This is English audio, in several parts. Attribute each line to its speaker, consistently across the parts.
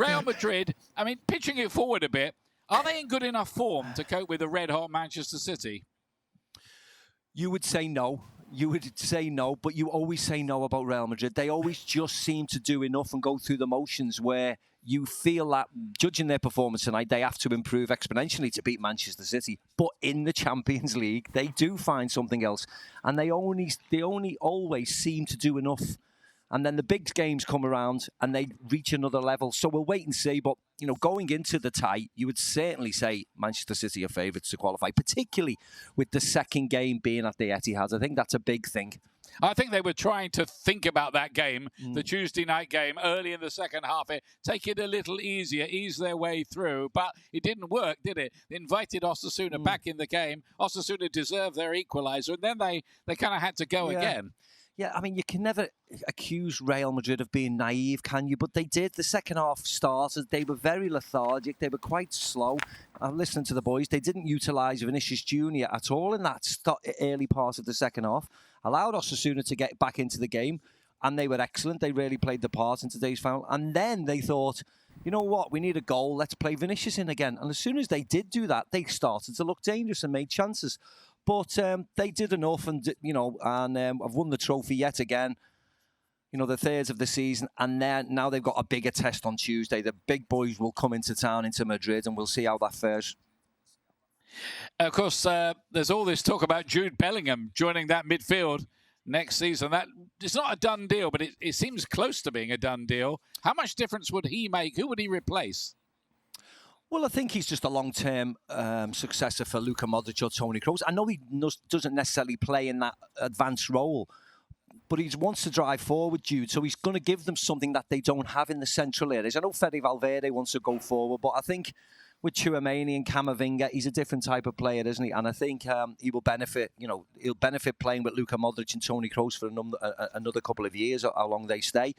Speaker 1: Real Madrid, I mean, pitching it forward a bit, are they in good enough form to cope with the red-hot Manchester City?
Speaker 2: You would say no. You would say no, but you always say no about Real Madrid. They always just seem to do enough and go through the motions where you feel that, judging their performance tonight, they have to improve exponentially to beat Manchester City. But in the Champions League, they do find something else. And they only always seem to do enough. And then the big games come around and they reach another level. So we'll wait and see. But, you know, going into the tie, you would certainly say Manchester City are favourites to qualify, particularly with the second game being at the Etihad. I think that's a big thing.
Speaker 1: I think they were trying to think about that game, the Tuesday night game, early in the second half. Take it a little easier, ease their way through. But it didn't work, did it? They invited Osasuna back in the game. Osasuna deserved their equaliser, and then they kind of had to go again.
Speaker 2: Yeah, I mean, you can never accuse Real Madrid of being naive, can you? But they did. The second half started. They were very lethargic. They were quite slow. I'm listening to the boys. They didn't utilise Vinicius Jr. at all in that early part of the second half. Allowed Osasuna to get back into the game, and they were excellent. They really played the part in today's final. And then they thought, you know what? We need a goal. Let's play Vinicius in again. And as soon as they did do that, they started to look dangerous and made chances. But they did enough, and I've won the trophy yet again. You know, the third of the season, and then now they've got a bigger test on Tuesday. The big boys will come into town, into Madrid, and we'll see how that fares.
Speaker 1: Of course, there's all this talk about Jude Bellingham joining that midfield next season. That it's not a done deal, but it seems close to being a done deal. How much difference would he make? Who would he replace?
Speaker 2: Well, I think he's just a long-term successor for Luka Modric or Toni Kroos. I know he doesn't necessarily play in that advanced role, but he wants to drive forward, Jude, so he's going to give them something that they don't have in the central areas. I know Fede Valverde wants to go forward, but I think with Tchouaméni and Camavinga, he's a different type of player, isn't he? And I think he will benefit, he'll benefit playing with Luka Modric and Toni Kroos for another couple of years, how long they stay.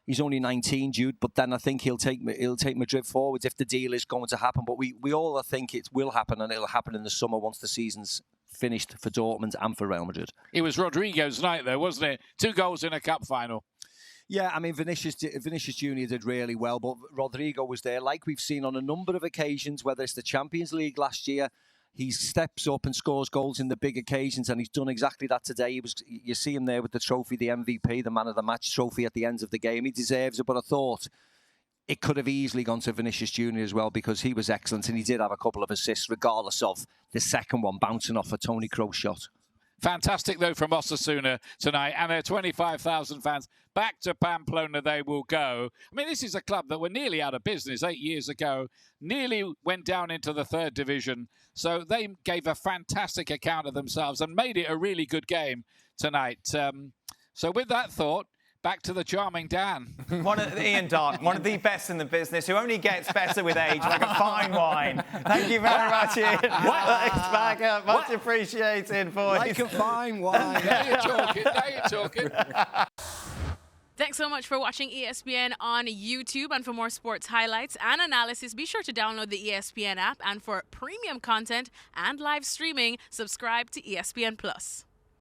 Speaker 2: He's only 19, Jude, but then I think he'll take Madrid forwards if the deal is going to happen. But we all think it will happen, and it'll happen in the summer once the season's finished for Dortmund and for Real Madrid.
Speaker 1: It was Rodrygo's night, though, wasn't it? 2 goals in a cup final.
Speaker 2: Yeah, I mean, Vinicius Jr. did really well, but Rodrygo was there, like we've seen on a number of occasions, whether it's the Champions League last year. He steps up and scores goals in the big occasions, and he's done exactly that today. You see him there with the trophy, the MVP, the Man of the Match trophy at the end of the game. He deserves it, but I thought it could have easily gone to Vinicius Jr. as well, because he was excellent, and he did have a couple of assists, regardless of the second one bouncing off a Toni Kroos shot.
Speaker 1: Fantastic, though, from Osasuna tonight, and their 25,000 fans. Back to Pamplona they will go. I mean, this is a club that were nearly out of business 8 years ago, nearly went down into the 3rd division. So they gave a fantastic account of themselves and made it a really good game tonight. So with that thought, back to the charming Dan.
Speaker 3: Ian Dark, one of the best in the business, who only gets better with age, like a fine wine. Thank you very much, Ian. Thanks, back up. Much appreciated, boys.
Speaker 2: Like a fine wine.
Speaker 1: Now you're talking.
Speaker 4: Thanks so much for watching ESPN on YouTube. And for more sports highlights and analysis, be sure to download the ESPN app. And for premium content and live streaming, subscribe to ESPN Plus.